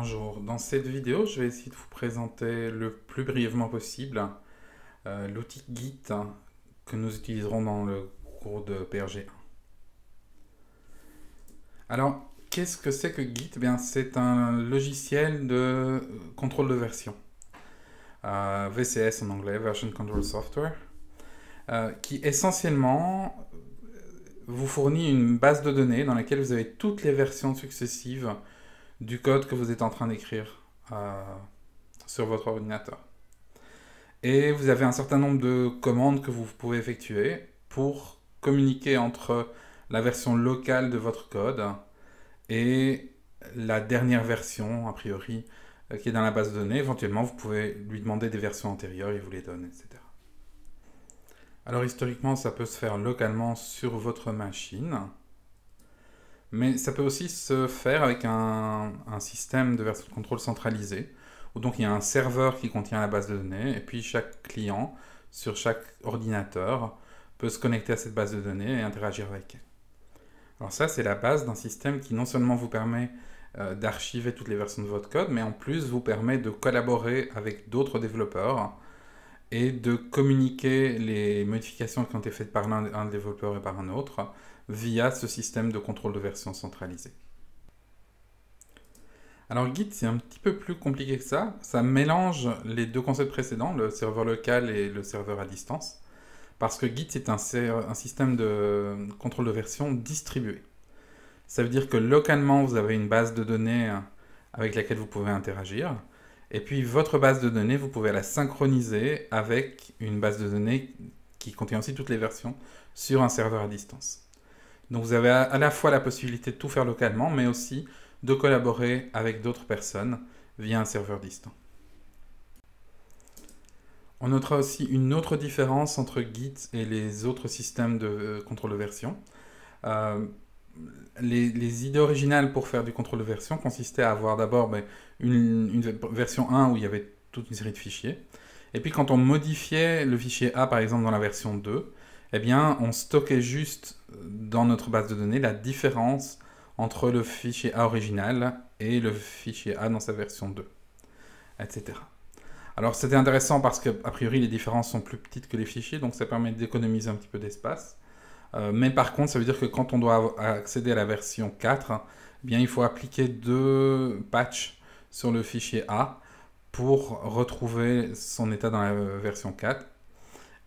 Bonjour, dans cette vidéo, je vais essayer de vous présenter le plus brièvement possible l'outil Git que nous utiliserons dans le cours de PRG1. Alors, qu'est-ce que c'est que Git? Bien, c'est un logiciel de contrôle de version, VCS en anglais, Version Control Software, qui essentiellement vous fournit une base de données dans laquelle vous avez toutes les versions successives du code que vous êtes en train d'écrire sur votre ordinateur. Et vous avez un certain nombre de commandes que vous pouvez effectuer pour communiquer entre la version locale de votre code et la dernière version, a priori, qui est dans la base de données. Éventuellement, vous pouvez lui demander des versions antérieures, il vous les donne, etc. Alors historiquement, ça peut se faire localement sur votre machine. Mais ça peut aussi se faire avec un système de version de contrôle centralisé, où donc il y a un serveur qui contient la base de données, et puis chaque client, sur chaque ordinateur, peut se connecter à cette base de données et interagir avec elle. Alors ça, c'est la base d'un système qui non seulement vous permet d'archiver toutes les versions de votre code, mais en plus vous permet de collaborer avec d'autres développeurs et de communiquer les modifications qui ont été faites par un développeur et par un autre, via ce système de contrôle de version centralisé. Alors Git, c'est un petit peu plus compliqué que ça. Ça mélange les deux concepts précédents, le serveur local et le serveur à distance, parce que Git est un système de contrôle de version distribué. Ça veut dire que localement, vous avez une base de données avec laquelle vous pouvez interagir, et puis votre base de données, vous pouvez la synchroniser avec une base de données qui contient aussi toutes les versions sur un serveur à distance. Donc vous avez à la fois la possibilité de tout faire localement, mais aussi de collaborer avec d'autres personnes via un serveur distant. On notera aussi une autre différence entre Git et les autres systèmes de contrôle de version. Les idées originales pour faire du contrôle de version consistaient à avoir d'abord une version 1 où il y avait toute une série de fichiers. Et puis quand on modifiait le fichier A, par exemple, dans la version 2, eh bien, on stockait juste dans notre base de données la différence entre le fichier A original et le fichier A dans sa version 2, etc. Alors, c'était intéressant parce qu'a priori, les différences sont plus petites que les fichiers, donc ça permet d'économiser un petit peu d'espace. Mais par contre, ça veut dire que quand on doit accéder à la version 4, eh bien, il faut appliquer 2 patchs sur le fichier A pour retrouver son état dans la version 4.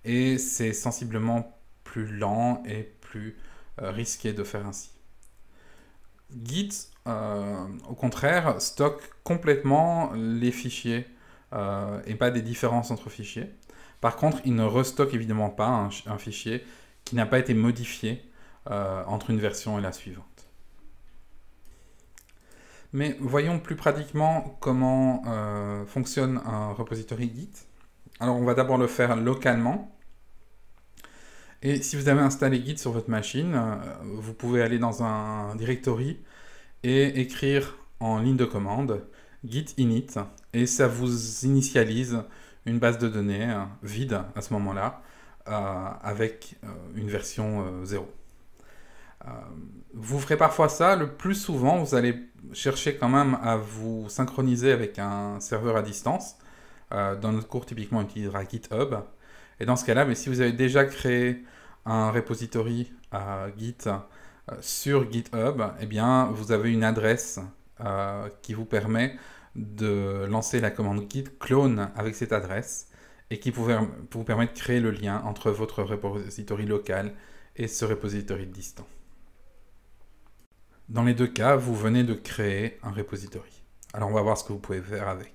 Et c'est sensiblement plus lent et plus risqué de faire ainsi. Git, au contraire, stocke complètement les fichiers et pas des différences entre fichiers. Par contre, il ne restocke évidemment pas un fichier qui n'a pas été modifié entre une version et la suivante. Mais voyons plus pratiquement comment fonctionne un repository Git. Alors, on va d'abord le faire localement. Et si vous avez installé Git sur votre machine, vous pouvez aller dans un directory et écrire en ligne de commande git init, et ça vous initialise une base de données vide à ce moment-là, avec une version 0. Vous ferez parfois ça, le plus souvent vous allez chercher quand même à vous synchroniser avec un serveur à distance. Dans notre cours, typiquement, on utilisera GitHub. Et dans ce cas-là, si vous avez déjà créé un repository Git sur GitHub, eh bien, vous avez une adresse qui vous permet de lancer la commande git clone avec cette adresse et qui vous permet de créer le lien entre votre repository local et ce repository distant. Dans les deux cas, vous venez de créer un repository. Alors, on va voir ce que vous pouvez faire avec.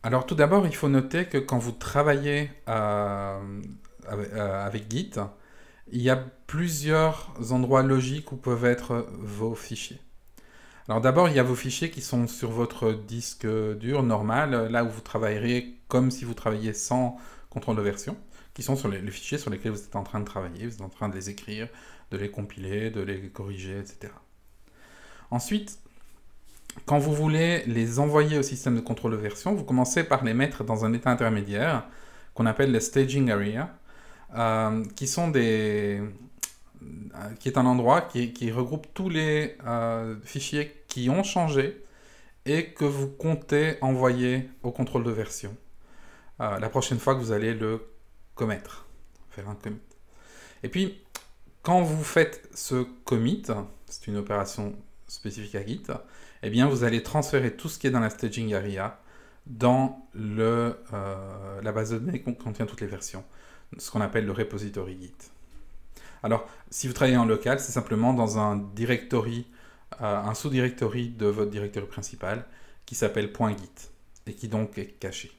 Alors tout d'abord, il faut noter que quand vous travaillez avec Git, il y a plusieurs endroits logiques où peuvent être vos fichiers. Alors d'abord, il y a vos fichiers qui sont sur votre disque dur normal, là où vous travailleriez comme si vous travailliez sans contrôle de version, qui sont sur les fichiers sur lesquels vous êtes en train de travailler, vous êtes en train de les écrire, de les compiler, de les corriger, etc. Ensuite, quand vous voulez les envoyer au système de contrôle de version, vous commencez par les mettre dans un état intermédiaire qu'on appelle le staging area, qui est un endroit qui regroupe tous les fichiers qui ont changé et que vous comptez envoyer au contrôle de version la prochaine fois que vous allez le commettre, faire un commit. Et puis, quand vous faites ce commit, c'est une opération spécifique à Git, eh bien vous allez transférer tout ce qui est dans la staging area dans la base de données qui contient toutes les versions, ce qu'on appelle le repository Git. Alors, si vous travaillez en local, c'est simplement dans un directory, un sous-directory de votre directory principal qui s'appelle .git et qui donc est caché.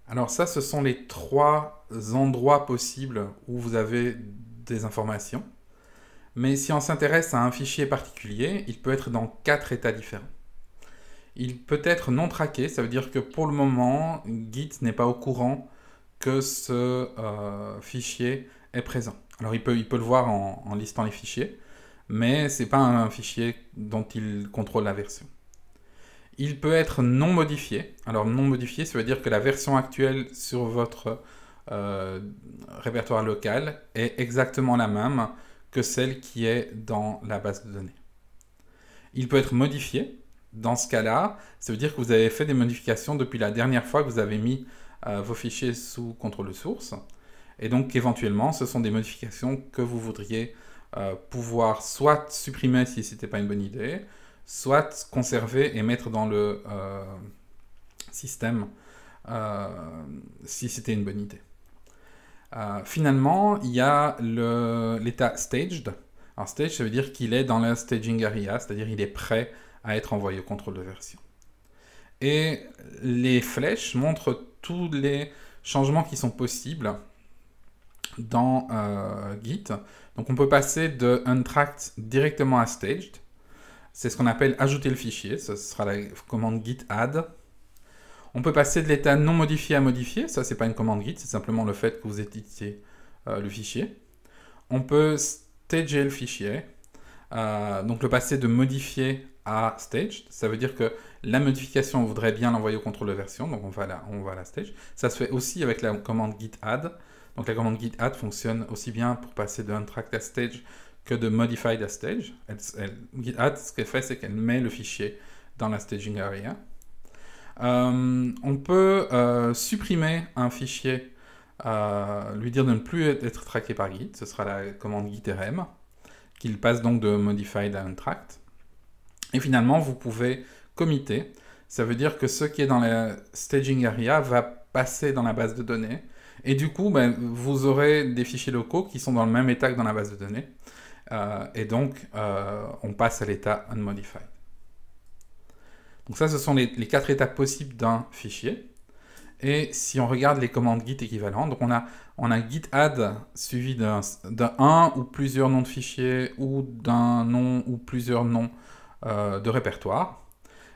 Alors ça, ce sont les 3 endroits possibles où vous avez des informations. Mais si on s'intéresse à un fichier particulier, il peut être dans 4 états différents. Il peut être non traqué, ça veut dire que pour le moment, Git n'est pas au courant que ce fichier est présent. Alors il peut le voir en listant les fichiers, mais ce n'est pas un fichier dont il contrôle la version. Il peut être non modifié. Alors non modifié, ça veut dire que la version actuelle sur votre répertoire local est exactement la même que celle qui est dans la base de données. Il peut être modifié. Dans ce cas-là, ça veut dire que vous avez fait des modifications depuis la dernière fois que vous avez mis vos fichiers sous contrôle de source. Et donc éventuellement, ce sont des modifications que vous voudriez pouvoir soit supprimer si ce n'était pas une bonne idée, soit conserver et mettre dans le système si c'était une bonne idée. Finalement, il y a l'état staged. Alors staged, ça veut dire qu'il est dans la staging area, c'est-à-dire il est prêt à être envoyé au contrôle de version. Et les flèches montrent tous les changements qui sont possibles dans Git. Donc on peut passer de untracked directement à staged. C'est ce qu'on appelle ajouter le fichier, ce sera la commande git add. On peut passer de l'état non modifié à modifié, ça c'est pas une commande Git, c'est simplement le fait que vous éditiez le fichier. On peut stager le fichier, donc le passer de modifié à staged, ça veut dire que la modification on voudrait bien l'envoyer au contrôle de version, donc on va la stage. Ça se fait aussi avec la commande git add, donc la commande git add fonctionne aussi bien pour passer de untracked à stage que de modified à stage. Git add, ce qu'elle fait, c'est qu'elle met le fichier dans la staging area. On peut supprimer un fichier, lui dire de ne plus être traqué par Git. Ce sera la commande git rm, qu'il passe donc de modified à untracked. Et finalement, vous pouvez committer. Ça veut dire que ce qui est dans la staging area va passer dans la base de données. Et du coup, vous aurez des fichiers locaux qui sont dans le même état que dans la base de données. Et donc, on passe à l'état unmodified. Donc ça, ce sont les 4 étapes possibles d'un fichier. Et si on regarde les commandes Git équivalentes, donc on a git add suivi d'un ou plusieurs noms de fichiers ou d'un nom ou plusieurs noms de répertoire.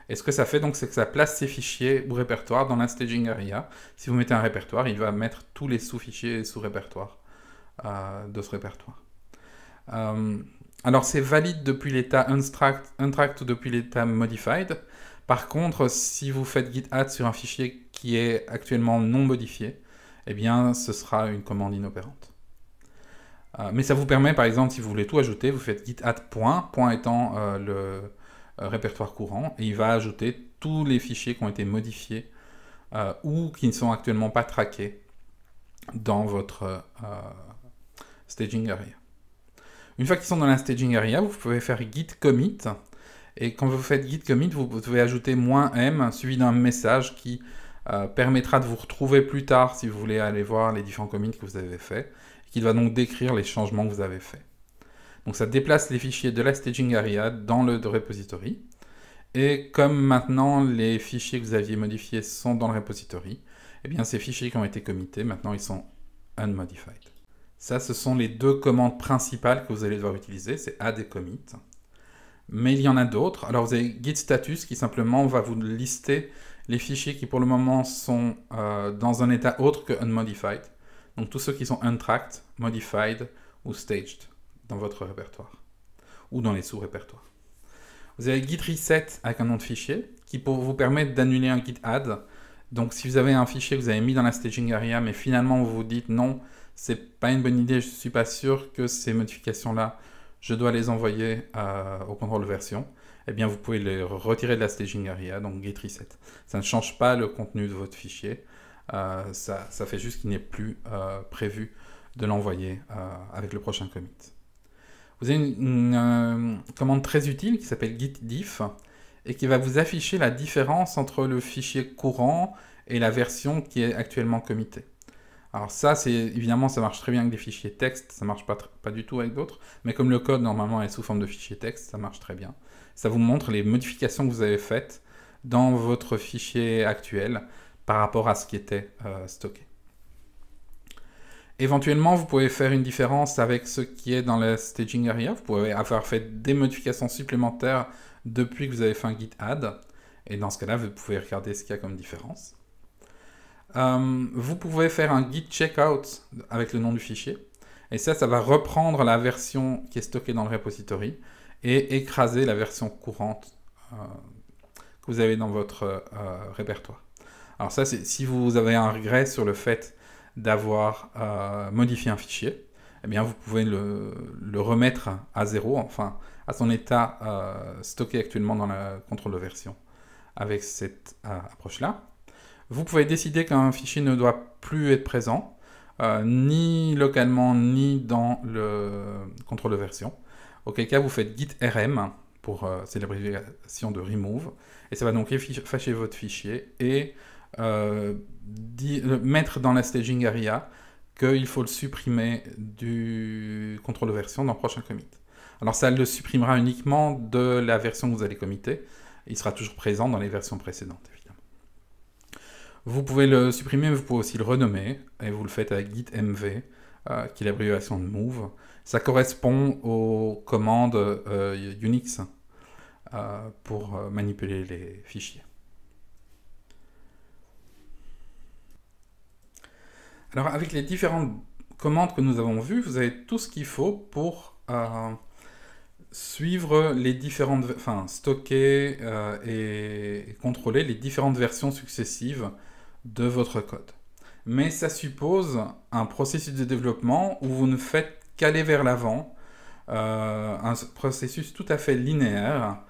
Et ce que ça fait, donc, c'est que ça place ces fichiers ou répertoires dans la staging area. Si vous mettez un répertoire, il va mettre tous les sous-fichiers et sous-répertoires de ce répertoire. Alors, c'est valide depuis l'état untracked ou depuis l'état modified. Par contre, si vous faites git add sur un fichier qui est actuellement non modifié, eh bien, ce sera une commande inopérante. Mais ça vous permet, par exemple, si vous voulez tout ajouter, vous faites git add point étant le répertoire courant, et il va ajouter tous les fichiers qui ont été modifiés ou qui ne sont actuellement pas traqués dans votre staging area. Une fois qu'ils sont dans la staging area, vous pouvez faire git commit. Et quand vous faites git commit, vous devez ajouter -m suivi d'un message qui permettra de vous retrouver plus tard si vous voulez aller voir les différents commits que vous avez faits, qui va donc décrire les changements que vous avez faits. Donc ça déplace les fichiers de la staging area dans le repository. Et comme maintenant les fichiers que vous aviez modifiés sont dans le repository, eh bien ces fichiers qui ont été committés, maintenant ils sont unmodified. Ça, ce sont les 2 commandes principales que vous allez devoir utiliser, c'est add et commit. Mais il y en a d'autres. Alors vous avez git status qui simplement va vous lister les fichiers qui pour le moment sont dans un état autre que unmodified. Donc tous ceux qui sont untracked, modified ou staged dans votre répertoire ou dans les sous-répertoires. Vous avez git reset avec un nom de fichier qui vous permet d'annuler un git add. Donc si vous avez un fichier que vous avez mis dans la staging area mais finalement vous vous dites non, c'est pas une bonne idée, je suis pas sûr que ces modifications-là, je dois les envoyer au contrôle de version, eh bien vous pouvez les retirer de la staging area, donc git reset. Ça ne change pas le contenu de votre fichier, ça fait juste qu'il n'est plus prévu de l'envoyer avec le prochain commit. Vous avez une commande très utile qui s'appelle git diff et qui va vous afficher la différence entre le fichier courant et la version qui est actuellement committée. Alors ça, évidemment, ça marche très bien avec des fichiers texte, ça marche pas du tout avec d'autres, mais comme le code normalement est sous forme de fichier texte, ça marche très bien. Ça vous montre les modifications que vous avez faites dans votre fichier actuel par rapport à ce qui était stocké. Éventuellement, vous pouvez faire une différence avec ce qui est dans la staging area. Vous pouvez avoir fait des modifications supplémentaires depuis que vous avez fait un git add. Et dans ce cas-là, vous pouvez regarder ce qu'il y a comme différence. Vous pouvez faire un git checkout avec le nom du fichier. Et ça va reprendre la version qui est stockée dans le repository et écraser la version courante que vous avez dans votre répertoire. Alors ça, c'est si vous avez un regret sur le fait d'avoir modifié un fichier, eh bien vous pouvez le remettre à zéro, enfin à son état stocké actuellement dans le contrôle de version avec cette approche-là. Vous pouvez décider qu'un fichier ne doit plus être présent, ni localement, ni dans le contrôle de version. Auquel cas, vous faites git rm, c'est l'abréviation de remove, et ça va donc effacer votre fichier et mettre dans la staging area qu'il faut le supprimer du contrôle de version dans le prochain commit. Alors ça le supprimera uniquement de la version que vous allez committer. Il sera toujours présent dans les versions précédentes, évidemment. Vous pouvez le supprimer, mais vous pouvez aussi le renommer, et vous le faites avec git mv, qui est l'abréviation de move. Ça correspond aux commandes Unix pour manipuler les fichiers. Alors, avec les différentes commandes que nous avons vues, vous avez tout ce qu'il faut pour suivre les différentes, stocker et contrôler les différentes versions successives de votre code. Mais ça suppose un processus de développement où vous ne faites qu'aller vers l'avant, un processus tout à fait linéaire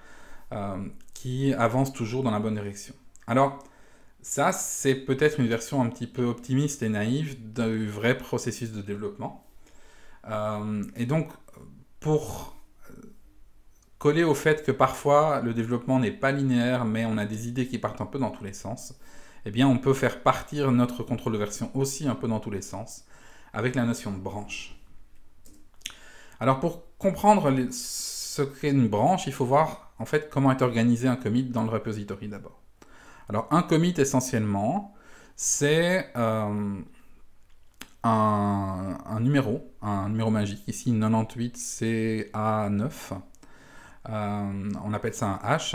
qui avance toujours dans la bonne direction. Alors, ça, c'est peut-être une version un petit peu optimiste et naïve du vrai processus de développement. Et donc, pour coller au fait que parfois le développement n'est pas linéaire, mais on a des idées qui partent un peu dans tous les sens, eh bien on peut faire partir notre contrôle de version aussi un peu dans tous les sens, avec la notion de branche. Alors pour comprendre ce qu'est une branche, il faut voir en fait comment est organisé un commit dans le repository d'abord. Alors un commit essentiellement, c'est un numéro magique, ici 98CA9, on appelle ça un hash,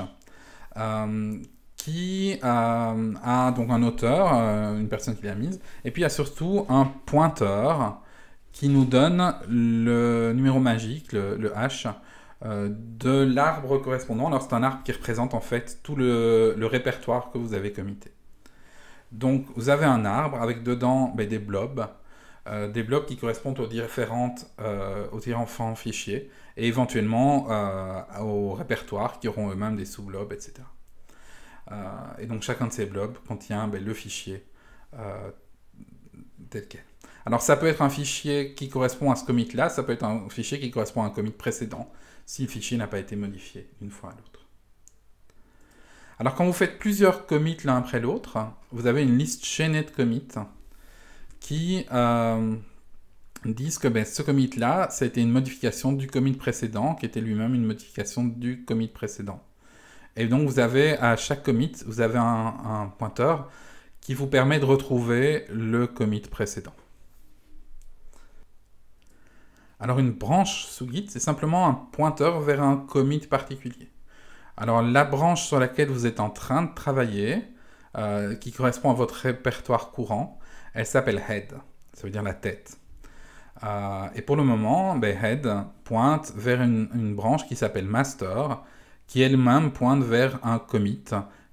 qui a donc un auteur, une personne qui l'a mise, et puis il y a surtout un pointeur qui nous donne le numéro magique, le hash, de l'arbre correspondant. Alors c'est un arbre qui représente en fait tout le répertoire que vous avez commité. Donc vous avez un arbre avec dedans des blobs qui correspondent aux différents fichiers et éventuellement aux répertoires qui auront eux-mêmes des sous-blobs, etc. Et donc chacun de ces blobs contient le fichier tel quel. Alors ça peut être un fichier qui correspond à ce commit-là, ça peut être un fichier qui correspond à un commit précédent, si le fichier n'a pas été modifié d'une fois à l'autre. Alors quand vous faites plusieurs commits l'un après l'autre, vous avez une liste chaînée de commits qui disent que ce commit-là, ça a été une modification du commit précédent, qui était lui-même une modification du commit précédent. Et donc vous avez, à chaque commit, vous avez un pointeur qui vous permet de retrouver le commit précédent. Alors une branche sous Git, c'est simplement un pointeur vers un commit particulier. Alors la branche sur laquelle vous êtes en train de travailler, qui correspond à votre répertoire courant, elle s'appelle head, ça veut dire la tête. Et pour le moment, head pointe vers une branche qui s'appelle master, qui elle-même pointe vers un commit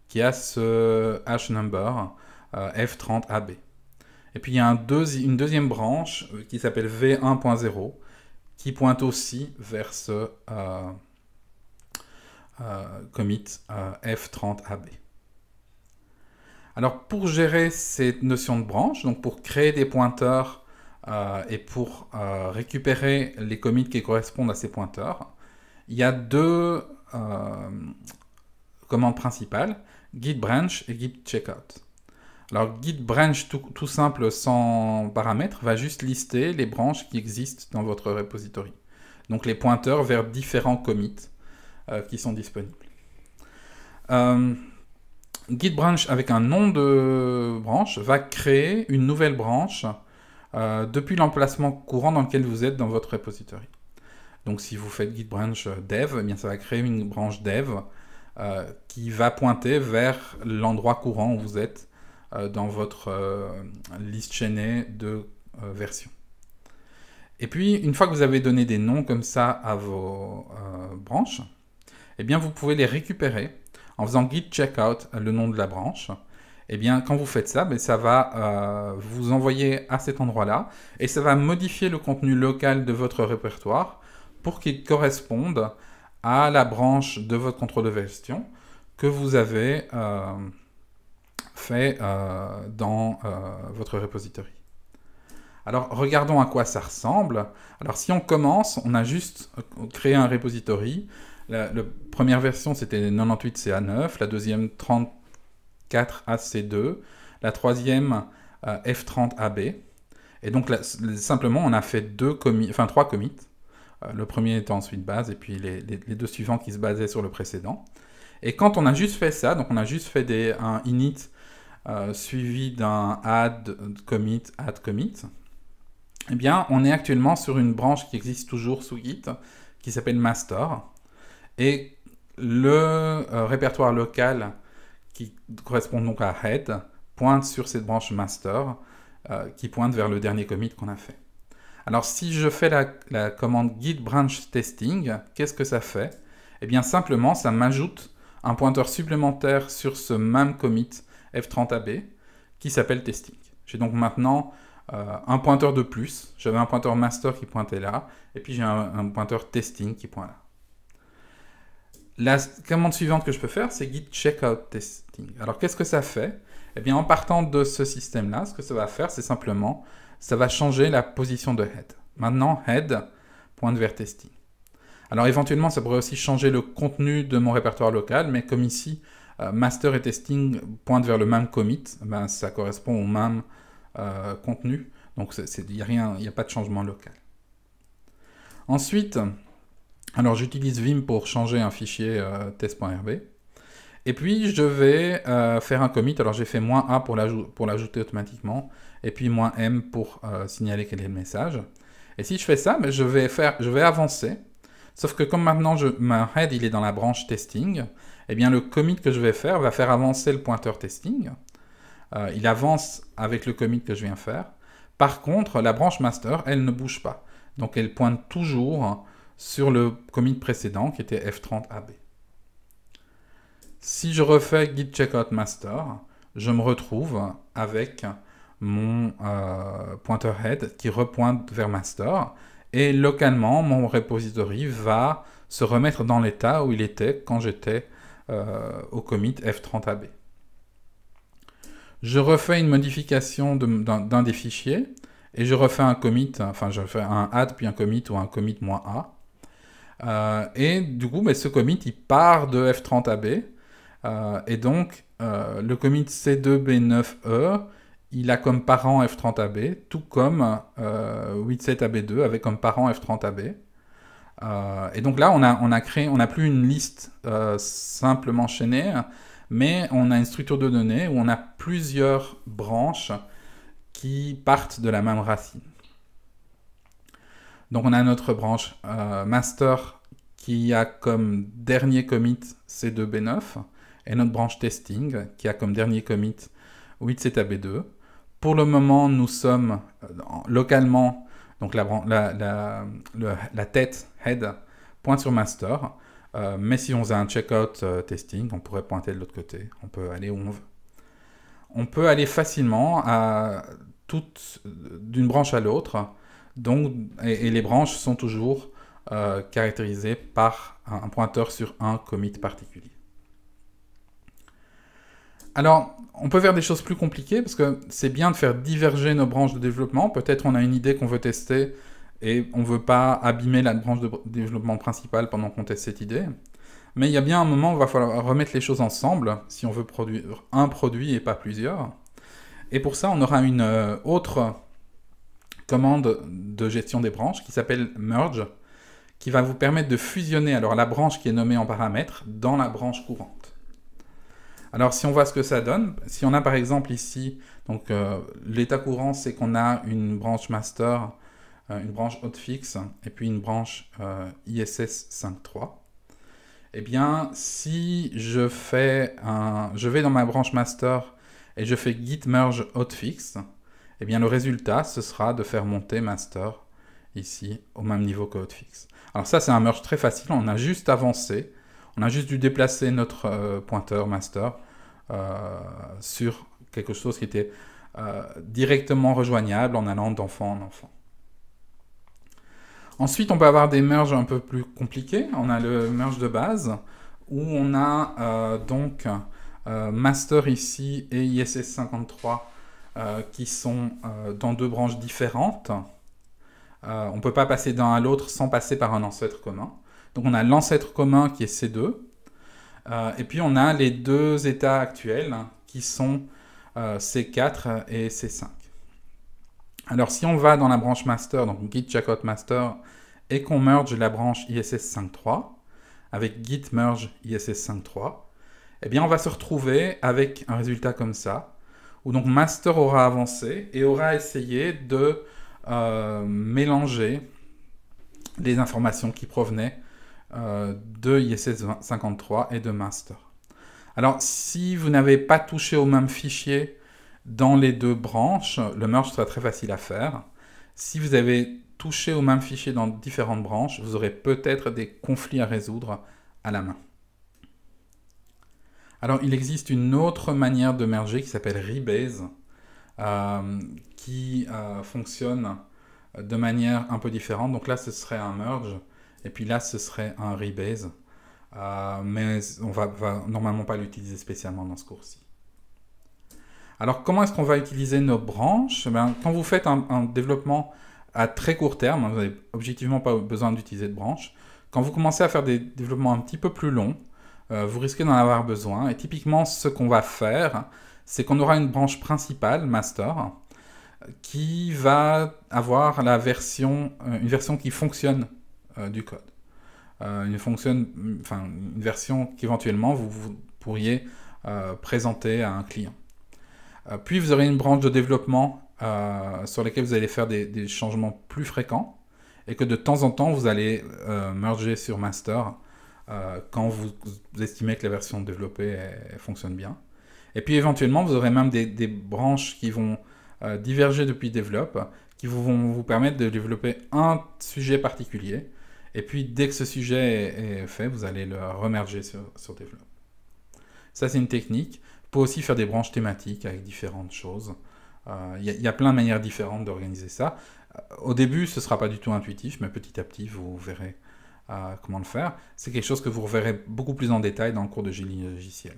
qui a ce hash number F30AB. Et puis il y a une deuxième branche qui s'appelle V1.0, qui pointe aussi vers ce commit F30AB. Alors pour gérer cette notion de branche, donc pour créer des pointeurs et pour récupérer les commits qui correspondent à ces pointeurs, il y a deux commandes principales, git branch et git checkout. Alors git branch tout simple sans paramètres va juste lister les branches qui existent dans votre repository. Donc les pointeurs vers différents commits qui sont disponibles. Git branch avec un nom de branche va créer une nouvelle branche depuis l'emplacement courant dans lequel vous êtes dans votre repository. Donc si vous faites git branch dev, eh bien, ça va créer une branche dev qui va pointer vers l'endroit courant où vous êtes dans votre liste chaînée de versions. Et puis, une fois que vous avez donné des noms comme ça à vos branches, eh bien, vous pouvez les récupérer en faisant git checkout le nom de la branche. Eh bien, quand vous faites ça, ça va vous envoyer à cet endroit-là et ça va modifier le contenu local de votre répertoire pour qu'il corresponde à la branche de votre contrôle de version que vous avez fait dans votre repository. Alors, regardons à quoi ça ressemble. Alors, si on commence, on a juste créé un repository. La première version, c'était 98CA9, la deuxième, 34AC2, la troisième, F30AB. Et donc, là, simplement, on a fait trois commits. Le premier étant ensuite base, et puis les deux suivants qui se basaient sur le précédent. Et quand on a juste fait ça, donc on a juste fait un init suivi d'un add commit, eh bien, on est actuellement sur une branche qui existe toujours sous Git, qui s'appelle master. Et le répertoire local qui correspond donc à head pointe sur cette branche master qui pointe vers le dernier commit qu'on a fait. Alors si je fais la commande git branch testing, qu'est-ce que ça fait? Eh bien simplement, ça m'ajoute un pointeur supplémentaire sur ce même commit F30AB qui s'appelle testing. J'ai donc maintenant un pointeur de plus. J'avais un pointeur master qui pointait là, et puis j'ai un pointeur testing qui pointe là. La commande suivante que je peux faire, c'est git checkout testing. Alors qu'est-ce que ça fait? Eh bien en partant de ce système-là, ce que ça va faire, c'est simplement, ça va changer la position de head. Maintenant, head pointe vers testing. Alors éventuellement, ça pourrait aussi changer le contenu de mon répertoire local, mais comme ici, master et testing pointent vers le même commit, ça correspond au même contenu, donc il n'y a pas de changement local. Ensuite, alors j'utilise Vim pour changer un fichier test.rb. Et puis je vais faire un commit. Alors j'ai fait -a pour l'ajouter automatiquement, et puis -m pour signaler quel est le message. Et si je fais ça, je vais avancer. Sauf que comme maintenant mon head il est dans la branche testing, eh bien le commit que je vais faire va faire avancer le pointeur testing. Il avance avec le commit que je viens faire. Par contre, la branche master, elle ne bouge pas. Donc elle pointe toujours sur le commit précédent qui était F30AB. Si je refais git checkout master, je me retrouve avec mon pointer head qui repointe vers master, et localement mon repository va se remettre dans l'état où il était quand j'étais au commit F30AB. Je refais une modification d'un des fichiers et je refais un commit, enfin je fais un add puis un commit ou un commit -a. Et du coup, ce commit il part de F30AB. Et donc, le commit C2B9E, il a comme parent F30AB, tout comme 87AB2 avait comme parent F30AB. Et donc là, on n'a plus une liste simplement chaînée, mais on a une structure de données où on a plusieurs branches qui partent de la même racine. Donc on a notre branche master qui a comme dernier commit C2B9, et notre branche testing qui a comme dernier commit 87AB2. Pour le moment, nous sommes localement, donc la tête head pointe sur master, mais si on faisait un checkout testing, on pourrait pointer de l'autre côté. On peut aller où on veut. On peut aller facilement d'une branche à l'autre Donc, et les branches sont toujours caractérisées par un pointeur sur un commit particulier. Alors, on peut faire des choses plus compliquées, parce que c'est bien de faire diverger nos branches de développement. Peut-être on a une idée qu'on veut tester, et on ne veut pas abîmer la branche de développement principale pendant qu'on teste cette idée. Mais il y a bien un moment où il va falloir remettre les choses ensemble, si on veut produire un produit et pas plusieurs. Et pour ça, on aura une autre commande de gestion des branches qui s'appelle merge, qui va vous permettre de fusionner alors la branche qui est nommée en paramètre dans la branche courante. Alors si on voit ce que ça donne, si on a par exemple ici, donc l'état courant c'est qu'on a une branche master, une branche hotfix et puis une branche ISS 5.3. Eh bien si je vais dans ma branche master et je fais git merge hotfix, eh bien le résultat ce sera de faire monter master ici au même niveau que hotfix. Alors ça c'est un merge très facile, on a juste avancé, on a juste dû déplacer notre pointeur master sur quelque chose qui était directement rejoignable en allant d'enfant en enfant. Ensuite, on peut avoir des merges un peu plus compliqués. On a le merge de base, où on a donc master ici et ISS 53 qui sont dans deux branches différentes. On ne peut pas passer d'un à l'autre sans passer par un ancêtre commun. Donc on a l'ancêtre commun qui est C2, et puis on a les deux états actuels qui sont C4 et C5. Alors si on va dans la branche master, donc git checkout master, et qu'on merge la branche ISS 5.3 avec git merge ISS 5.3, eh bien on va se retrouver avec un résultat comme ça, où donc master aura avancé et aura essayé de mélanger les informations qui provenaient de ISS 53 et de master. Alors si vous n'avez pas touché au même fichier dans les deux branches, le merge sera très facile à faire. Si vous avez touché au même fichier dans différentes branches, vous aurez peut-être des conflits à résoudre à la main. Alors, il existe une autre manière de merger qui s'appelle rebase, qui fonctionne de manière un peu différente. Donc là, ce serait un merge, et puis là, ce serait un rebase. Mais on va normalement pas l'utiliser spécialement dans ce cours-ci. Alors, comment est-ce qu'on va utiliser nos branches? Quand vous faites un développement à très court terme, vous n'avez objectivement pas besoin d'utiliser de branches. Quand vous commencez à faire des développements un petit peu plus longs, vous risquez d'en avoir besoin. Et typiquement, ce qu'on va faire, c'est qu'on aura une branche principale, master, qui va avoir une version qui fonctionne du code. Une version qu'éventuellement vous pourriez présenter à un client. Puis vous aurez une branche de développement sur laquelle vous allez faire des changements plus fréquents et que de temps en temps vous allez merger sur master quand vous estimez que la version développée fonctionne bien. Et puis éventuellement vous aurez même des branches qui vont diverger depuis develop, qui vont vous permettre de développer un sujet particulier. Et puis dès que ce sujet est fait, vous allez le remerger sur develop. Ça c'est une technique. Vous pouvez aussi faire des branches thématiques avec différentes choses. Il y a plein de manières différentes d'organiser ça. Au début, ce ne sera pas du tout intuitif, mais petit à petit, vous verrez comment le faire. C'est quelque chose que vous reverrez beaucoup plus en détail dans le cours de génie logiciel.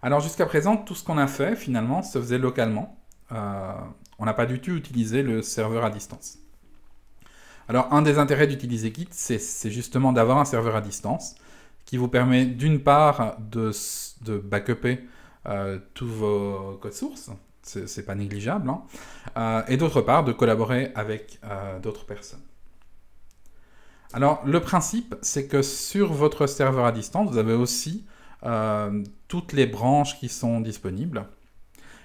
Alors jusqu'à présent, tout ce qu'on a fait, finalement, se faisait localement. On n'a pas du tout utilisé le serveur à distance. Alors un des intérêts d'utiliser Git, c'est justement d'avoir un serveur à distance qui vous permet d'une part de backuper tous vos codes sources, c'est pas négligeable, hein, et d'autre part de collaborer avec d'autres personnes. Alors le principe, c'est que sur votre serveur à distance, vous avez aussi toutes les branches qui sont disponibles.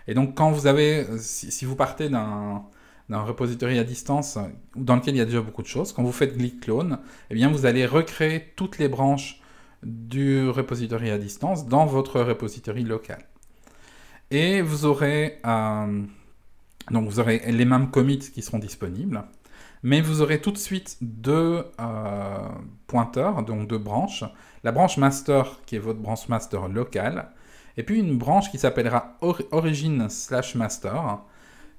Et donc quand vous avez, si vous partez d'un repository à distance dans lequel il y a déjà beaucoup de choses, quand vous faites git clone, eh bien vous allez recréer toutes les branches du repository à distance dans votre repository local. Et vous aurez les mêmes commits qui seront disponibles, mais vous aurez tout de suite deux pointeurs, donc deux branches. La branche master qui est votre branche master locale, et puis une branche qui s'appellera origin/master,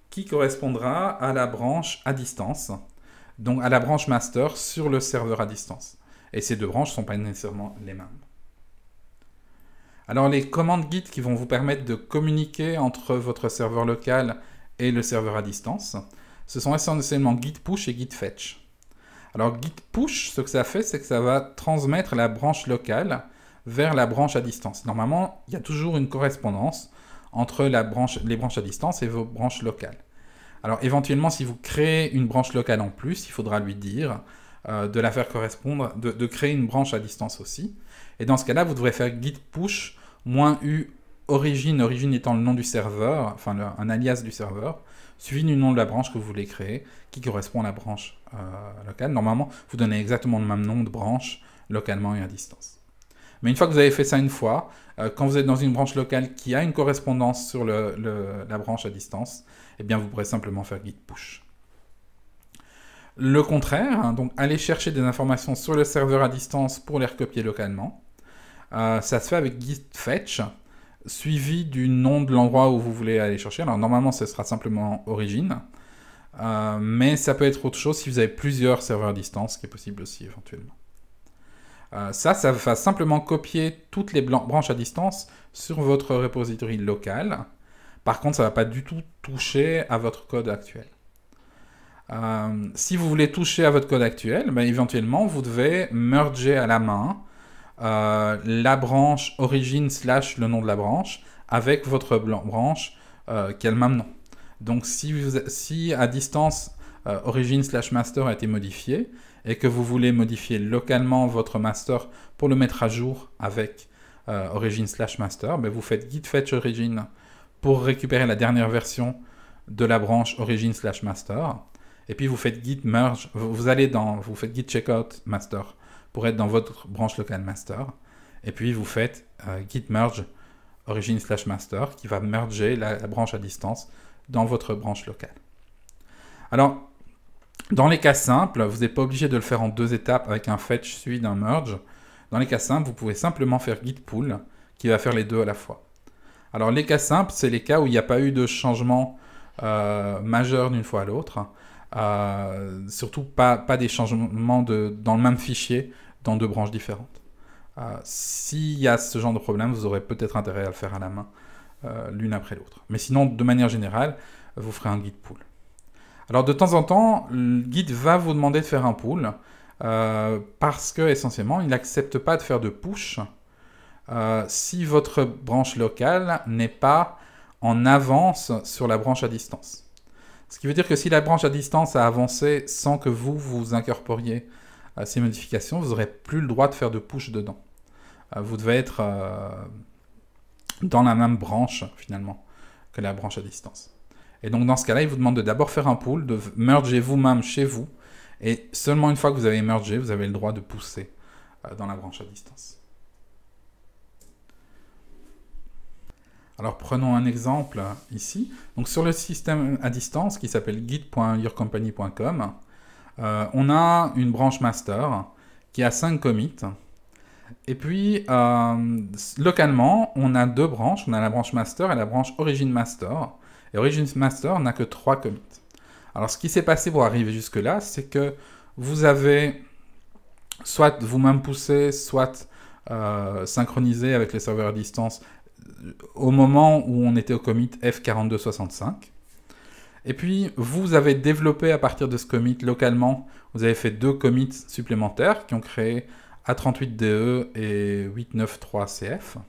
qui correspondra à la branche à distance, donc à la branche master sur le serveur à distance. Et ces deux branches ne sont pas nécessairement les mêmes. Alors les commandes Git qui vont vous permettre de communiquer entre votre serveur local et le serveur à distance, ce sont essentiellement git push et git fetch. Alors git push, ce que ça fait, c'est que ça va transmettre la branche locale vers la branche à distance. Normalement, il y a toujours une correspondance entre les branches à distance et vos branches locales. Alors éventuellement, si vous créez une branche locale en plus, il faudra lui dire de la faire correspondre, de créer une branche à distance aussi. Et dans ce cas-là, vous devrez faire git push -u origine, origine étant le nom du serveur, enfin un alias du serveur, suivi du nom de la branche que vous voulez créer, qui correspond à la branche locale. Normalement, vous donnez exactement le même nom de branche localement et à distance. Mais une fois que vous avez fait ça une fois, quand vous êtes dans une branche locale qui a une correspondance sur la branche à distance, eh bien vous pourrez simplement faire git push. Le contraire, hein, donc aller chercher des informations sur le serveur à distance pour les recopier localement, ça se fait avec git fetch, suivi du nom de l'endroit où vous voulez aller chercher. Alors normalement, ce sera simplement origine, mais ça peut être autre chose si vous avez plusieurs serveurs à distance, ce qui est possible aussi éventuellement. Ça va simplement copier toutes les branches à distance sur votre repository local. Par contre, ça ne va pas du tout toucher à votre code actuel. Si vous voulez toucher à votre code actuel, ben, éventuellement, vous devez merger à la main la branche origine / le nom de la branche avec votre branche qui a le même nom. Donc si à distance origine / master a été modifié et que vous voulez modifier localement votre master pour le mettre à jour avec origine / master, ben vous faites git fetch origin pour récupérer la dernière version de la branche origine / master. Et puis vous faites git merge, vous faites git checkout master pour être dans votre branche locale master. Et puis vous faites git merge origin / master qui va merger la branche à distance dans votre branche locale. Alors, dans les cas simples, vous n'êtes pas obligé de le faire en 2 étapes avec un fetch suivi d'un merge. Dans les cas simples, vous pouvez simplement faire git pull qui va faire les deux à la fois. Alors les cas simples, c'est les cas où il n'y a pas eu de changement majeur d'une fois à l'autre. Surtout pas des changements dans le même fichier dans 2 branches différentes. S'il y a ce genre de problème, vous aurez peut-être intérêt à le faire à la main, l'une après l'autre. Mais sinon, de manière générale, vous ferez un git pull. Alors de temps en temps, Git va vous demander de faire un pull, parce que essentiellement, il n'accepte pas de faire de push si votre branche locale n'est pas en avance sur la branche à distance. Ce qui veut dire que si la branche à distance a avancé sans que vous incorporiez ces modifications, vous n'aurez plus le droit de faire de push dedans. Vous devez être dans la même branche, finalement, que la branche à distance. Et donc, dans ce cas-là, il vous demande de d'abord faire un pull, de merger vous-même chez vous, et seulement une fois que vous avez mergé, vous avez le droit de pousser dans la branche à distance. Alors prenons un exemple ici. Donc sur le système à distance qui s'appelle git.yourcompany.com, on a une branche master qui a 5 commits. Et puis localement, on a 2 branches. On a la branche master et la branche origin master. Et origin master n'a que 3 commits. Alors ce qui s'est passé pour arriver jusque-là, c'est que vous avez soit vous-même poussé, soit synchronisé avec les serveurs à distance au moment où on était au commit F4265. Et puis, vous avez développé à partir de ce commit localement, vous avez fait 2 commits supplémentaires qui ont créé A38DE et 893CF.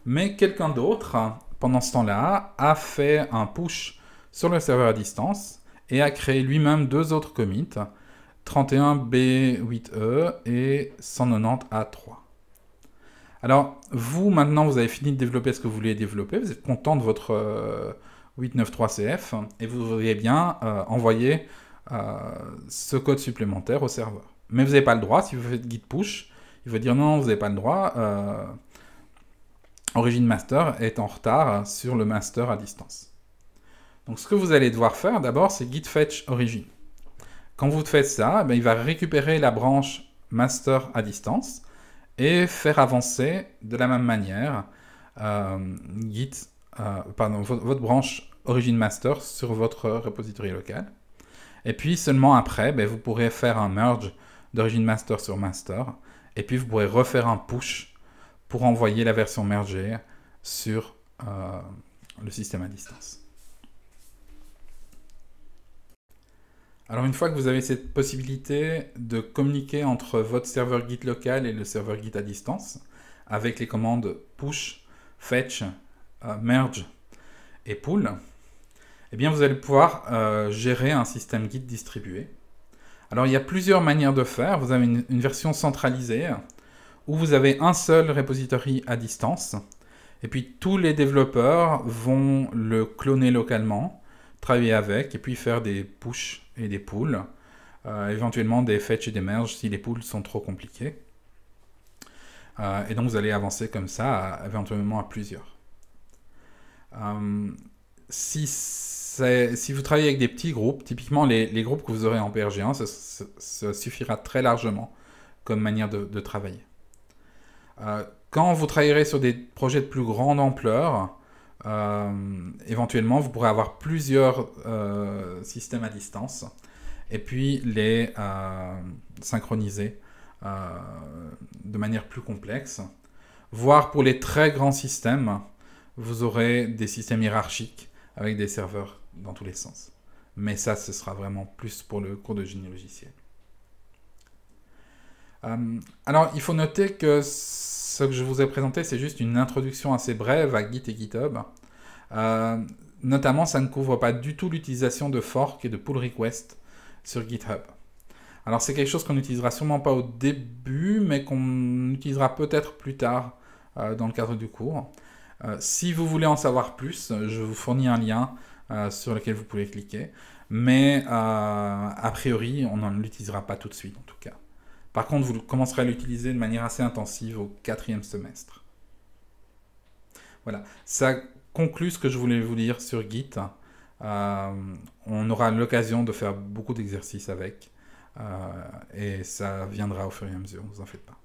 Mais quelqu'un d'autre, pendant ce temps-là, a fait un push sur le serveur à distance et a créé lui-même 2 autres commits, 31B8E et 190A3. Alors, vous, maintenant, vous avez fini de développer ce que vous vouliez développer, vous êtes content de votre 893CF, et vous voudriez bien envoyer ce code supplémentaire au serveur. Mais vous n'avez pas le droit, si vous faites git push, il va dire non, vous n'avez pas le droit, origin master est en retard sur le master à distance. Donc ce que vous allez devoir faire d'abord, c'est git fetch origin. Quand vous faites ça, il va récupérer la branche master à distance, et faire avancer de la même manière votre branche origin master sur votre repository local. Et puis seulement après, vous pourrez faire un merge d'origin master sur master. Et puis vous pourrez refaire un push pour envoyer la version mergée sur le système à distance. Alors une fois que vous avez cette possibilité de communiquer entre votre serveur Git local et le serveur Git à distance, avec les commandes push, fetch, merge et pull, eh bien vous allez pouvoir gérer un système Git distribué. Alors il y a plusieurs manières de faire. Vous avez une version centralisée où vous avez un seul repository à distance et puis tous les développeurs vont le cloner localement, travailler avec et puis faire des push et des pulls, éventuellement des fetch et des merge si les pulls sont trop compliqués. Et donc vous allez avancer comme ça, éventuellement à plusieurs. Si vous travaillez avec des petits groupes, typiquement les groupes que vous aurez en PRG1, ça suffira très largement comme manière de travailler. Quand vous travaillerez sur des projets de plus grande ampleur, éventuellement vous pourrez avoir plusieurs systèmes à distance et puis les synchroniser de manière plus complexe. Voire pour les très grands systèmes, vous aurez des systèmes hiérarchiques avec des serveurs dans tous les sens. Mais ça, ce sera vraiment plus pour le cours de génie logiciel. Alors, il faut noter que ce que je vous ai présenté, c'est juste une introduction assez brève à Git et GitHub. Notamment, ça ne couvre pas du tout l'utilisation de fork et de pull request sur GitHub. Alors, c'est quelque chose qu'on n'utilisera sûrement pas au début, mais qu'on utilisera peut-être plus tard dans le cadre du cours. Si vous voulez en savoir plus, je vous fournis un lien sur lequel vous pouvez cliquer. Mais a priori, on ne l'utilisera pas tout de suite en tout cas. Par contre, vous commencerez à l'utiliser de manière assez intensive au 4e semestre. Voilà, ça conclut ce que je voulais vous dire sur Git. On aura l'occasion de faire beaucoup d'exercices avec. Et ça viendra au fur et à mesure, ne vous en faites pas.